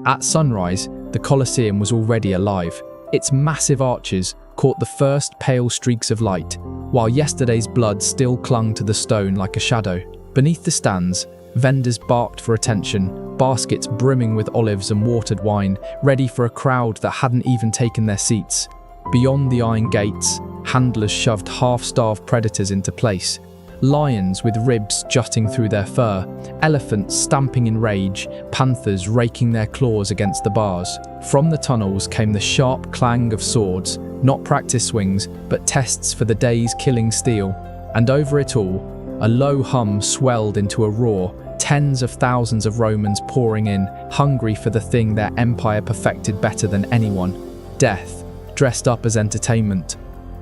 At sunrise, the Colosseum was already alive. Its massive arches caught the first pale streaks of light, while yesterday's blood still clung to the stone like a shadow. Beneath the stands, vendors barked for attention, baskets brimming with olives and watered wine, ready for a crowd that hadn't even taken their seats. Beyond the iron gates, handlers shoved half-starved predators into place. Lions with ribs jutting through their fur, elephants stamping in rage, panthers raking their claws against the bars. From the tunnels came the sharp clang of swords, not practice swings, but tests for the day's killing steel. And over it all, a low hum swelled into a roar, tens of thousands of Romans pouring in, hungry for the thing their empire perfected better than anyone: death, dressed up as entertainment.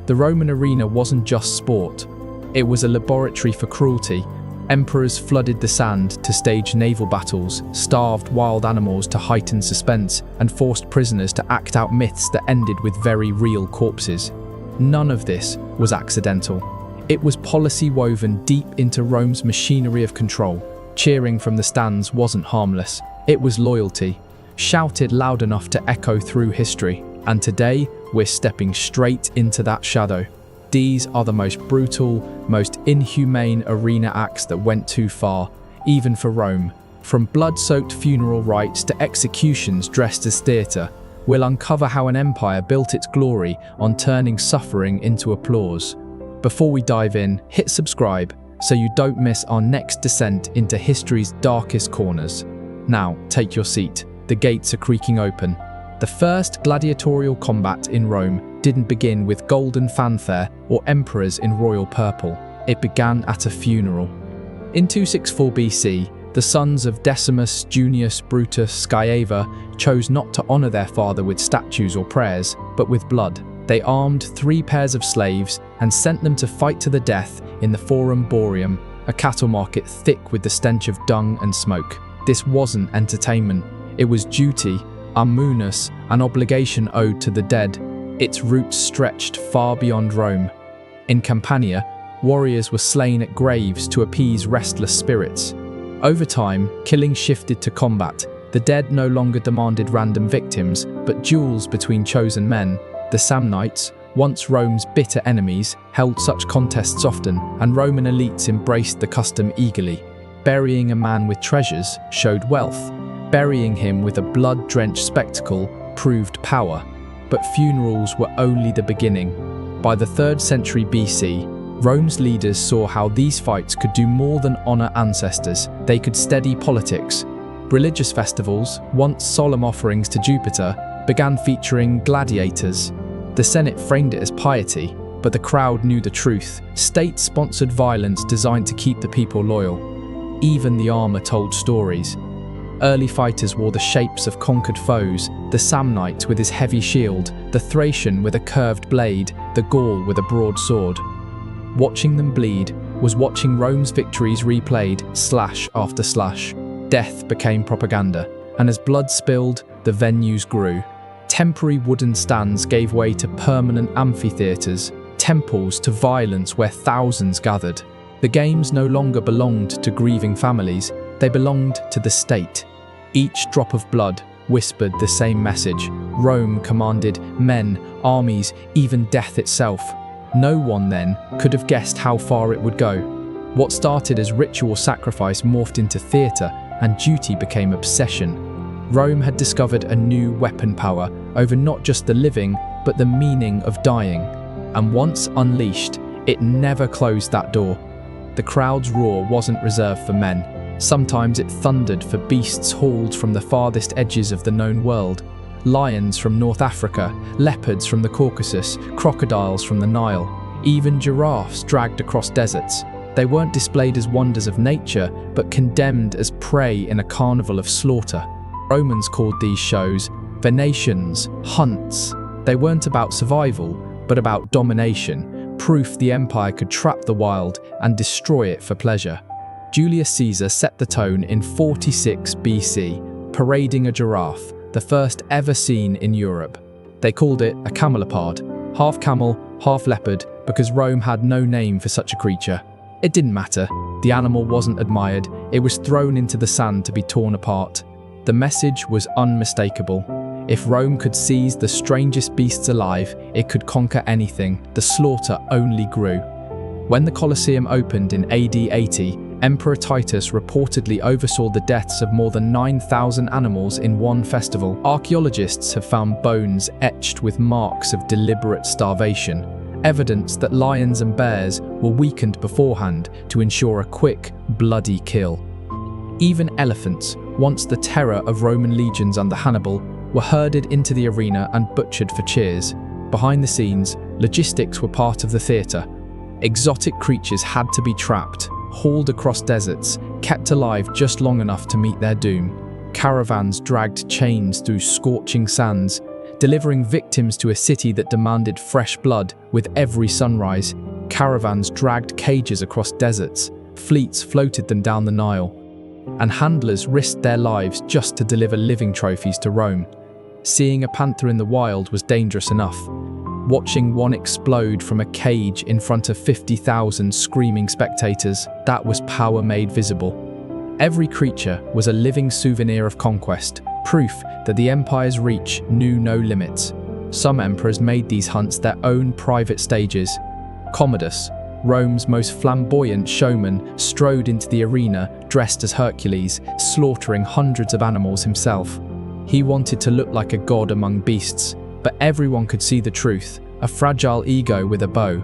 The Roman arena wasn't just sport. It was a laboratory for cruelty. Emperors flooded the sand to stage naval battles, starved wild animals to heighten suspense, and forced prisoners to act out myths that ended with very real corpses. None of this was accidental. It was policy woven deep into Rome's machinery of control. Cheering from the stands wasn't harmless. It was loyalty, shouted loud enough to echo through history. And today, we're stepping straight into that shadow. These are the most brutal, most inhumane arena acts that went too far, even for Rome. From blood-soaked funeral rites to executions dressed as theatre, we'll uncover how an empire built its glory on turning suffering into applause. Before we dive in, hit subscribe so you don't miss our next descent into history's darkest corners. Now, take your seat. The gates are creaking open. The first gladiatorial combat in Rome didn't begin with golden fanfare or emperors in royal purple. It began at a funeral. In 264 BC, the sons of Decimus Junius Brutus Scaeva chose not to honor their father with statues or prayers, but with blood. They armed 3 pairs of slaves and sent them to fight to the death in the Forum Boarium, a cattle market thick with the stench of dung and smoke. This wasn't entertainment. It was duty, a munus, an obligation owed to the dead. Its roots stretched far beyond Rome. In Campania, warriors were slain at graves to appease restless spirits. Over time, killing shifted to combat. The dead no longer demanded random victims, but duels between chosen men. The Samnites, once Rome's bitter enemies, held such contests often, and Roman elites embraced the custom eagerly. Burying a man with treasures showed wealth. Burying him with a blood-drenched spectacle proved power. But funerals were only the beginning. By the 3rd century BC, Rome's leaders saw how these fights could do more than honor ancestors. They could steady politics. Religious festivals, once solemn offerings to Jupiter, began featuring gladiators. The Senate framed it as piety, but the crowd knew the truth: state-sponsored violence designed to keep the people loyal. Even the armor told stories. Early fighters wore the shapes of conquered foes: the Samnite with his heavy shield, the Thracian with a curved blade, the Gaul with a broad sword. Watching them bleed was watching Rome's victories replayed, slash after slash. Death became propaganda, and as blood spilled, the venues grew. Temporary wooden stands gave way to permanent amphitheatres, temples to violence where thousands gathered. The games no longer belonged to grieving families, they belonged to the state. Each drop of blood whispered the same message. Rome commanded men, armies, even death itself. No one then could have guessed how far it would go. What started as ritual sacrifice morphed into theatre, and duty became obsession. Rome had discovered a new weapon power over not just the living, but the meaning of dying. And once unleashed, it never closed that door. The crowd's roar wasn't reserved for men. Sometimes it thundered for beasts hauled from the farthest edges of the known world. Lions from North Africa, leopards from the Caucasus, crocodiles from the Nile, even giraffes dragged across deserts. They weren't displayed as wonders of nature, but condemned as prey in a carnival of slaughter. Romans called these shows venations, hunts. They weren't about survival, but about domination, proof the empire could trap the wild and destroy it for pleasure. Julius Caesar set the tone in 46 BC, parading a giraffe, the first ever seen in Europe. They called it a camelopard, half camel, half leopard, because Rome had no name for such a creature. It didn't matter. The animal wasn't admired. It was thrown into the sand to be torn apart. The message was unmistakable. If Rome could seize the strangest beasts alive, it could conquer anything. The slaughter only grew. When the Colosseum opened in AD 80, Emperor Titus reportedly oversaw the deaths of more than 9,000 animals in one festival. Archaeologists have found bones etched with marks of deliberate starvation, evidence that lions and bears were weakened beforehand to ensure a quick, bloody kill. Even elephants, once the terror of Roman legions under Hannibal, were herded into the arena and butchered for cheers. Behind the scenes, logistics were part of the theatre. Exotic creatures had to be trapped, hauled across deserts, kept alive just long enough to meet their doom. Caravans dragged chains through scorching sands, delivering victims to a city that demanded fresh blood with every sunrise. Caravans dragged cages across deserts, fleets floated them down the Nile, and handlers risked their lives just to deliver living trophies to Rome. Seeing a panther in the wild was dangerous enough. Watching one explode from a cage in front of 50,000 screaming spectators, that was power made visible. Every creature was a living souvenir of conquest, proof that the empire's reach knew no limits. Some emperors made these hunts their own private stages. Commodus, Rome's most flamboyant showman, strode into the arena dressed as Hercules, slaughtering hundreds of animals himself. He wanted to look like a god among beasts, but everyone could see the truth, a fragile ego with a bow.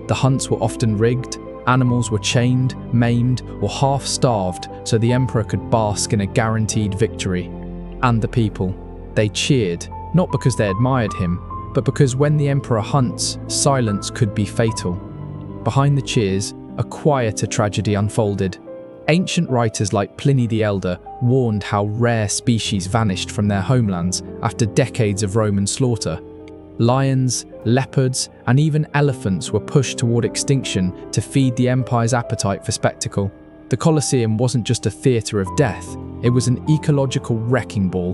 The hunts were often rigged, animals were chained, maimed, or half-starved so the emperor could bask in a guaranteed victory. And the people, they cheered, not because they admired him, but because when the emperor hunts, silence could be fatal. Behind the cheers, a quieter tragedy unfolded. Ancient writers like Pliny the Elder warned how rare species vanished from their homelands after decades of Roman slaughter. Lions, leopards, and even elephants were pushed toward extinction to feed the empire's appetite for spectacle. The Colosseum wasn't just a theatre of death, it was an ecological wrecking ball.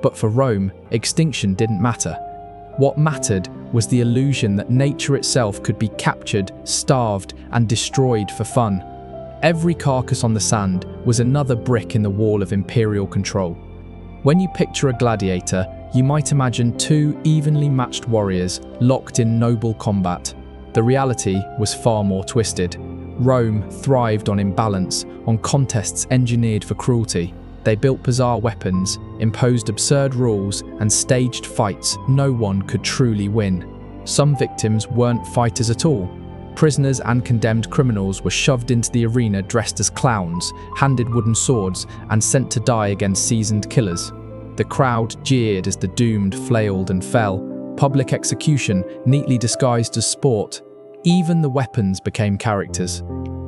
But for Rome, extinction didn't matter. What mattered was the illusion that nature itself could be captured, starved, and destroyed for fun. Every carcass on the sand was another brick in the wall of imperial control. When you picture a gladiator, you might imagine two evenly matched warriors locked in noble combat. The reality was far more twisted. Rome thrived on imbalance, on contests engineered for cruelty. They built bizarre weapons, imposed absurd rules, and staged fights no one could truly win. Some victims weren't fighters at all. Prisoners and condemned criminals were shoved into the arena dressed as clowns, handed wooden swords, and sent to die against seasoned killers. The crowd jeered as the doomed flailed and fell. Public execution neatly disguised as sport. Even the weapons became characters.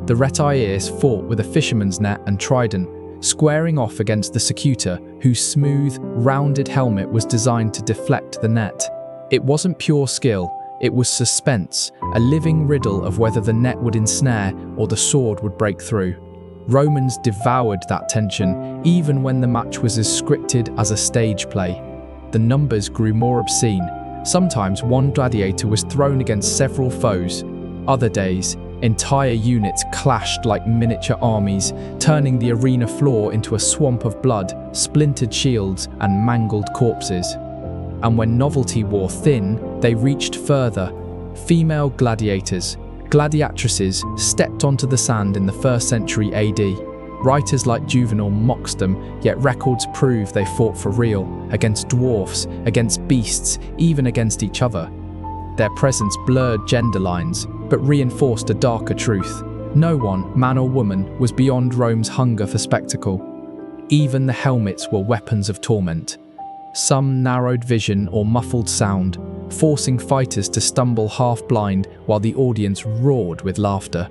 The retiaires fought with a fisherman's net and trident, squaring off against the secutor, whose smooth, rounded helmet was designed to deflect the net. It wasn't pure skill. It was suspense, a living riddle of whether the net would ensnare or the sword would break through. Romans devoured that tension, even when the match was as scripted as a stage play. The numbers grew more obscene. Sometimes one gladiator was thrown against several foes. Other days, entire units clashed like miniature armies, turning the arena floor into a swamp of blood, splintered shields, and mangled corpses. And when novelty wore thin, they reached further. Female gladiators, gladiatresses, stepped onto the sand in the 1st century AD. Writers like Juvenal mocked them, yet records prove they fought for real, against dwarfs, against beasts, even against each other. Their presence blurred gender lines, but reinforced a darker truth. No one, man or woman, was beyond Rome's hunger for spectacle. Even the helmets were weapons of torment. Some narrowed vision or muffled sound, forcing fighters to stumble half-blind while the audience roared with laughter.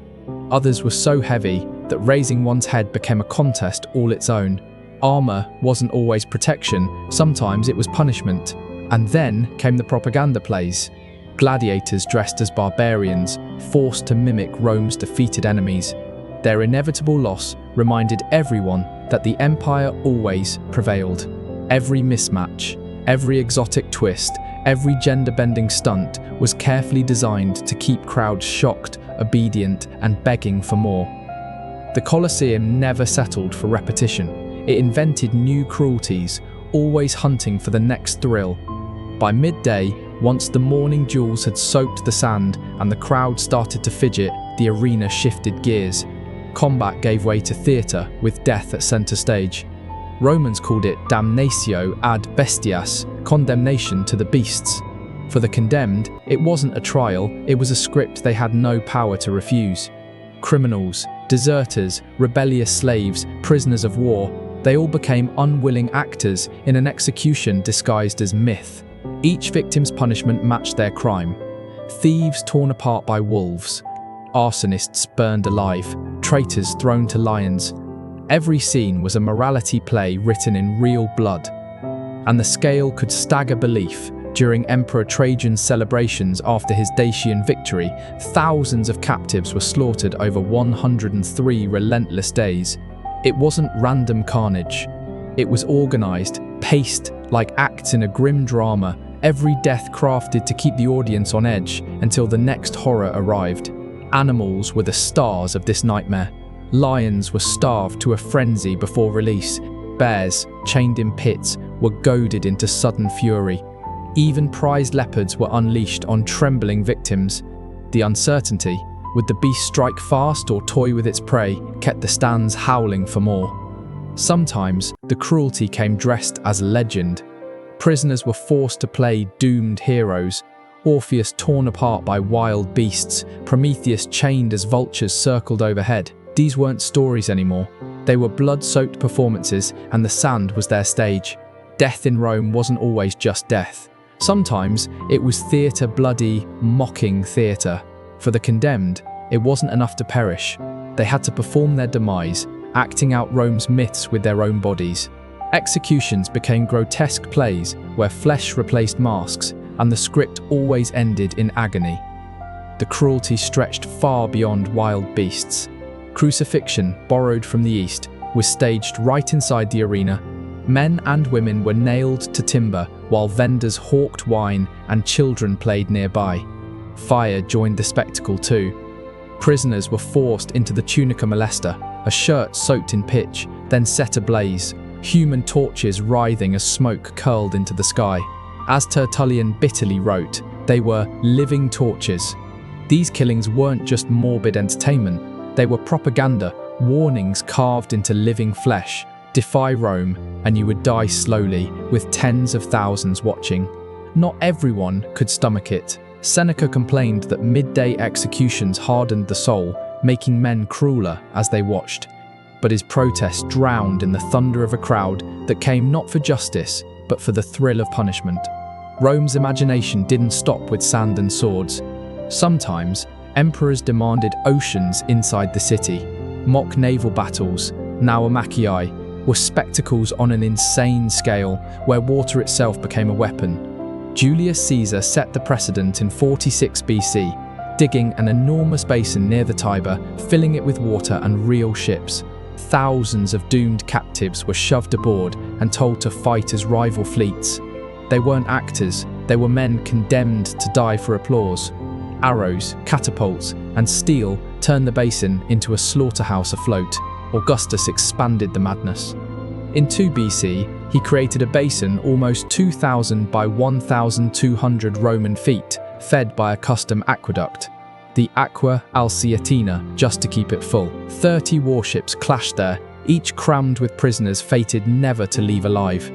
Others were so heavy that raising one's head became a contest all its own. Armor wasn't always protection, sometimes it was punishment. And then came the propaganda plays. Gladiators dressed as barbarians, forced to mimic Rome's defeated enemies. Their inevitable loss reminded everyone that the empire always prevailed. Every mismatch, every exotic twist, every gender-bending stunt was carefully designed to keep crowds shocked, obedient, and begging for more. The Colosseum never settled for repetition. It invented new cruelties, always hunting for the next thrill. By midday, once the morning duels had soaked the sand and the crowd started to fidget, the arena shifted gears. Combat gave way to theatre, with death at centre stage. Romans called it damnatio ad bestias, condemnation to the beasts. For the condemned, it wasn't a trial, it was a script they had no power to refuse. Criminals, deserters, rebellious slaves, prisoners of war, they all became unwilling actors in an execution disguised as myth. Each victim's punishment matched their crime. Thieves torn apart by wolves, arsonists burned alive, traitors thrown to lions. Every scene was a morality play written in real blood. And the scale could stagger belief. During Emperor Trajan's celebrations after his Dacian victory, thousands of captives were slaughtered over 103 relentless days. It wasn't random carnage. It was organized, paced like acts in a grim drama, every death crafted to keep the audience on edge until the next horror arrived. Animals were the stars of this nightmare. Lions were starved to a frenzy before release. Bears, chained in pits, were goaded into sudden fury. Even prized leopards were unleashed on trembling victims. The uncertainty, would the beast strike fast or toy with its prey, kept the stands howling for more. Sometimes, the cruelty came dressed as legend. Prisoners were forced to play doomed heroes. Orpheus torn apart by wild beasts, Prometheus chained as vultures circled overhead. These weren't stories anymore. They were blood-soaked performances, and the sand was their stage. Death in Rome wasn't always just death. Sometimes it was theatre, bloody, mocking theatre. For the condemned, it wasn't enough to perish. They had to perform their demise, acting out Rome's myths with their own bodies. Executions became grotesque plays where flesh replaced masks, and the script always ended in agony. The cruelty stretched far beyond wild beasts. Crucifixion, borrowed from the East, was staged right inside the arena. Men and women were nailed to timber while vendors hawked wine and children played nearby. Fire joined the spectacle too. Prisoners were forced into the tunica molesta, a shirt soaked in pitch, then set ablaze, human torches writhing as smoke curled into the sky. As Tertullian bitterly wrote, they were living torches. These killings weren't just morbid entertainment, they were propaganda, warnings carved into living flesh. Defy Rome, and you would die slowly, with tens of thousands watching. Not everyone could stomach it. Seneca complained that midday executions hardened the soul, making men crueler as they watched. But his protest drowned in the thunder of a crowd that came not for justice, but for the thrill of punishment. Rome's imagination didn't stop with sand and swords. Sometimes, emperors demanded oceans inside the city. Mock naval battles, naumachii, were spectacles on an insane scale, where water itself became a weapon. Julius Caesar set the precedent in 46 BC, digging an enormous basin near the Tiber, filling it with water and real ships. Thousands of doomed captives were shoved aboard and told to fight as rival fleets. They weren't actors, they were men condemned to die for applause. Arrows, catapults, and steel turned the basin into a slaughterhouse afloat. Augustus expanded the madness. In 2 BC, he created a basin almost 2,000 by 1,200 Roman feet, fed by a custom aqueduct, the Aqua Alsiatina, just to keep it full. 30 warships clashed there, each crammed with prisoners fated never to leave alive.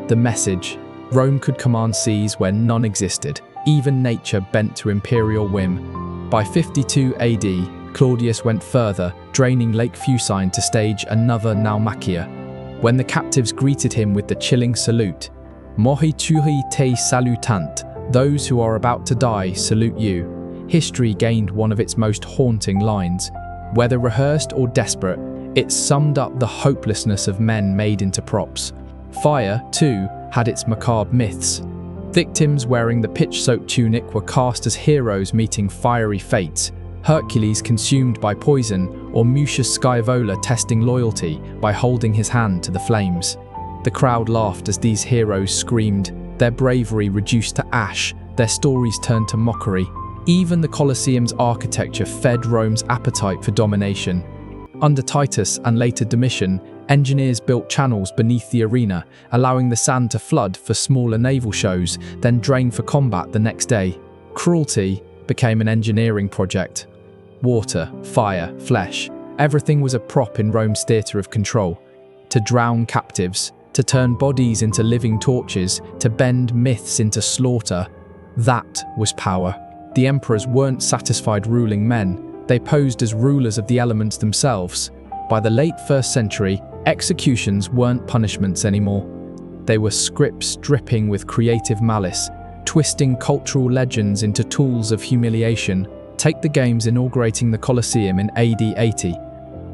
The message: Rome could command seas where none existed, even nature bent to imperial whim. By 52 AD, Claudius went further, draining Lake Fucine to stage another Naumachia. When the captives greeted him with the chilling salute, "Morituri te salutant," those who are about to die salute you, history gained one of its most haunting lines. Whether rehearsed or desperate, it summed up the hopelessness of men made into props. Fire, too, had its macabre myths. Victims wearing the pitch-soaked tunic were cast as heroes meeting fiery fates. Hercules consumed by poison, or Mucius Scaevola testing loyalty by holding his hand to the flames. The crowd laughed as these heroes screamed, their bravery reduced to ash, their stories turned to mockery. Even the Colosseum's architecture fed Rome's appetite for domination. Under Titus and later Domitian, Engineers built channels beneath the arena, allowing the sand to flood for smaller naval shows, then drain for combat the next day. Cruelty became an engineering project. Water, fire, flesh, everything was a prop in Rome's theatre of control. To drown captives, to turn bodies into living torches, to bend myths into slaughter, that was power. The emperors weren't satisfied ruling men, they posed as rulers of the elements themselves. By the late 1st century, executions weren't punishments anymore. They were scripts dripping with creative malice, twisting cultural legends into tools of humiliation. Take the games inaugurating the Colosseum in AD 80.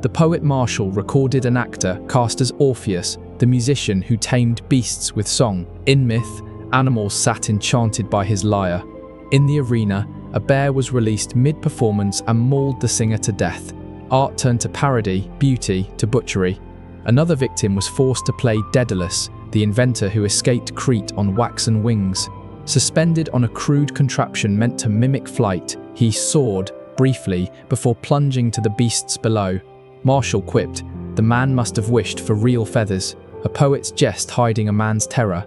The poet Martial recorded an actor cast as Orpheus, the musician who tamed beasts with song. In myth, animals sat enchanted by his lyre. In the arena, a bear was released mid-performance and mauled the singer to death. Art turned to parody, beauty to butchery. Another victim was forced to play Daedalus, the inventor who escaped Crete on waxen wings. Suspended on a crude contraption meant to mimic flight, he soared, briefly, before plunging to the beasts below. Martial quipped, "The man must have wished for real feathers," a poet's jest hiding a man's terror.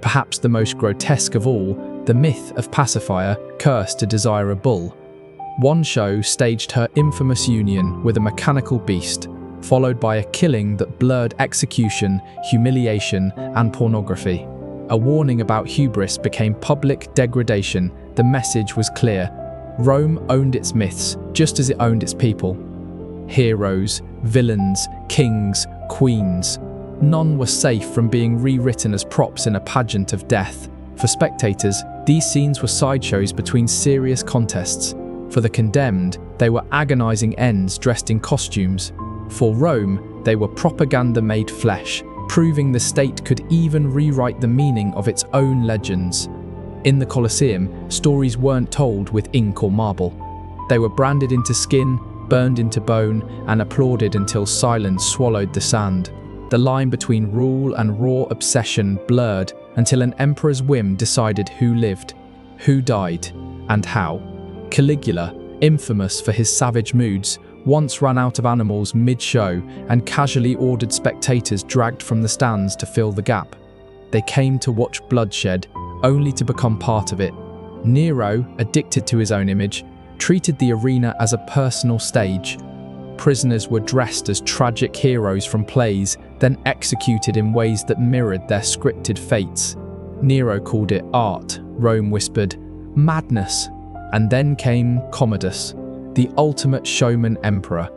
Perhaps the most grotesque of all, the myth of Pacifier, cursed to desire a bull. One show staged her infamous union with a mechanical beast, followed by a killing that blurred execution, humiliation, and pornography. A warning about hubris became public degradation. The message was clear. Rome owned its myths, just as it owned its people. Heroes, villains, kings, queens. None were safe from being rewritten as props in a pageant of death. For spectators, these scenes were sideshows between serious contests. For the condemned, they were agonizing ends dressed in costumes. For Rome, they were propaganda made flesh, proving the state could even rewrite the meaning of its own legends. In the Colosseum, stories weren't told with ink or marble. They were branded into skin, burned into bone, and applauded until silence swallowed the sand. The line between rule and raw obsession blurred until an emperor's whim decided who lived, who died, and how. Caligula, infamous for his savage moods, once ran out of animals mid-show and casually ordered spectators dragged from the stands to fill the gap. They came to watch bloodshed, only to become part of it. Nero, addicted to his own image, treated the arena as a personal stage. Prisoners were dressed as tragic heroes from plays, then executed in ways that mirrored their scripted fates. Nero called it art, Rome whispered, madness. And then came Commodus, the ultimate showman emperor.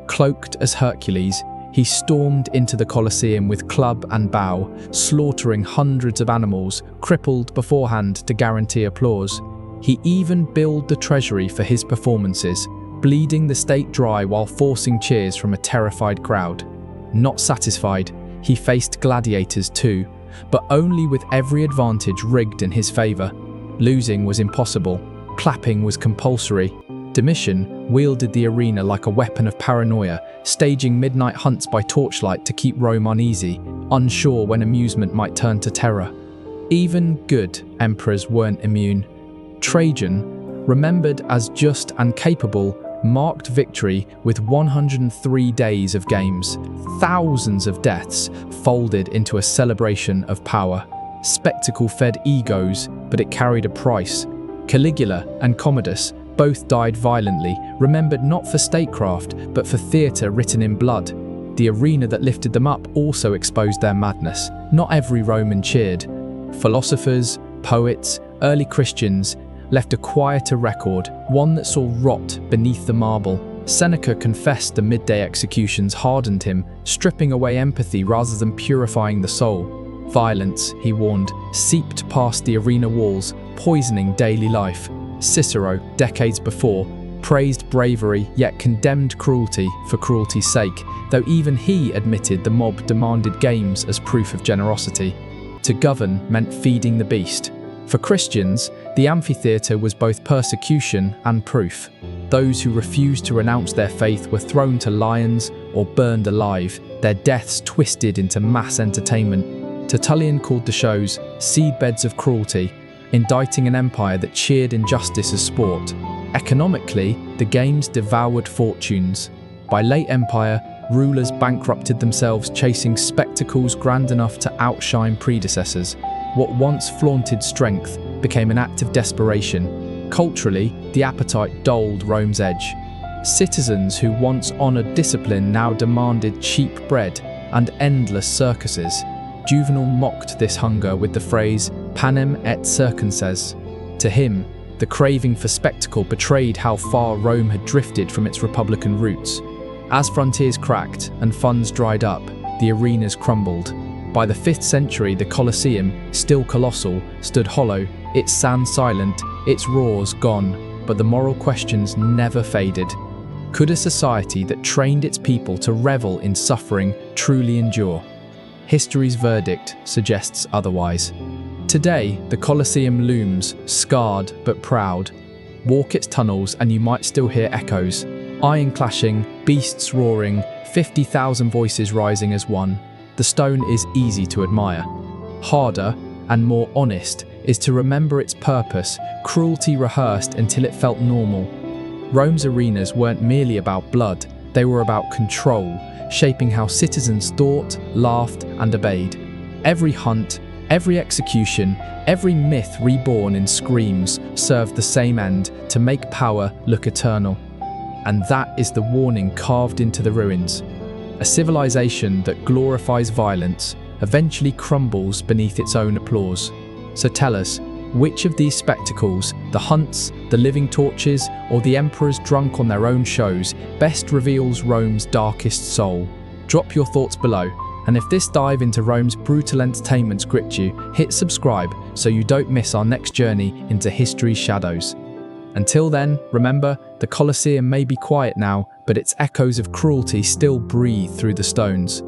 Cloaked as Hercules, he stormed into the Colosseum with club and bow, slaughtering hundreds of animals, crippled beforehand to guarantee applause. He even billed the treasury for his performances, bleeding the state dry while forcing cheers from a terrified crowd. Not satisfied, he faced gladiators too, but only with every advantage rigged in his favor. Losing was impossible. Clapping was compulsory. Domitian wielded the arena like a weapon of paranoia, staging midnight hunts by torchlight to keep Rome uneasy, unsure when amusement might turn to terror. Even good emperors weren't immune. Trajan, remembered as just and capable, marked victory with 103 days of games. Thousands of deaths folded into a celebration of power. Spectacle fed egos, but it carried a price. Caligula and Commodus both died violently, remembered not for statecraft, but for theatre written in blood. The arena that lifted them up also exposed their madness. Not every Roman cheered. Philosophers, poets, early Christians left a quieter record, one that saw rot beneath the marble. Seneca confessed the midday executions hardened him, stripping away empathy rather than purifying the soul. Violence, he warned, seeped past the arena walls, poisoning daily life. Cicero, decades before, praised bravery yet condemned cruelty for cruelty's sake, though even he admitted the mob demanded games as proof of generosity. To govern meant feeding the beast. For Christians, the amphitheatre was both persecution and proof. Those who refused to renounce their faith were thrown to lions or burned alive, their deaths twisted into mass entertainment. Tertullian called the shows seedbeds of cruelty, indicting an empire that cheered injustice as sport. Economically, the games devoured fortunes. By late empire, Rulers bankrupted themselves chasing spectacles grand enough to outshine predecessors. What once flaunted strength became an act of desperation. Culturally, the appetite dulled Rome's edge. Citizens who once honoured discipline now demanded cheap bread and endless circuses. Juvenal mocked this hunger with the phrase panem et circenses. To him, the craving for spectacle betrayed how far Rome had drifted from its republican roots. As frontiers cracked and funds dried up, the arenas crumbled. By the 5th century, the Colosseum, still colossal, stood hollow, its sand silent, its roars gone, but the moral questions never faded. Could a society that trained its people to revel in suffering truly endure? History's verdict suggests otherwise. Today, the Colosseum looms, scarred but proud. Walk its tunnels and you might still hear echoes. Iron clashing, beasts roaring, 50,000 voices rising as one. The stone is easy to admire. Harder, and more honest, is to remember its purpose, cruelty rehearsed until it felt normal. Rome's arenas weren't merely about blood, they were about control, shaping how citizens thought, laughed, and obeyed. Every hunt, every execution, every myth reborn in screams served the same end: to make power look eternal. And that is the warning carved into the ruins. A civilization that glorifies violence eventually crumbles beneath its own applause. So tell us, which of these spectacles, the hunts, the living torches, or the emperors drunk on their own shows, best reveals Rome's darkest soul? Drop your thoughts below. And if this dive into Rome's brutal entertainments gripped you, hit subscribe so you don't miss our next journey into history's shadows. Until then, remember, the Colosseum may be quiet now, but its echoes of cruelty still breathe through the stones.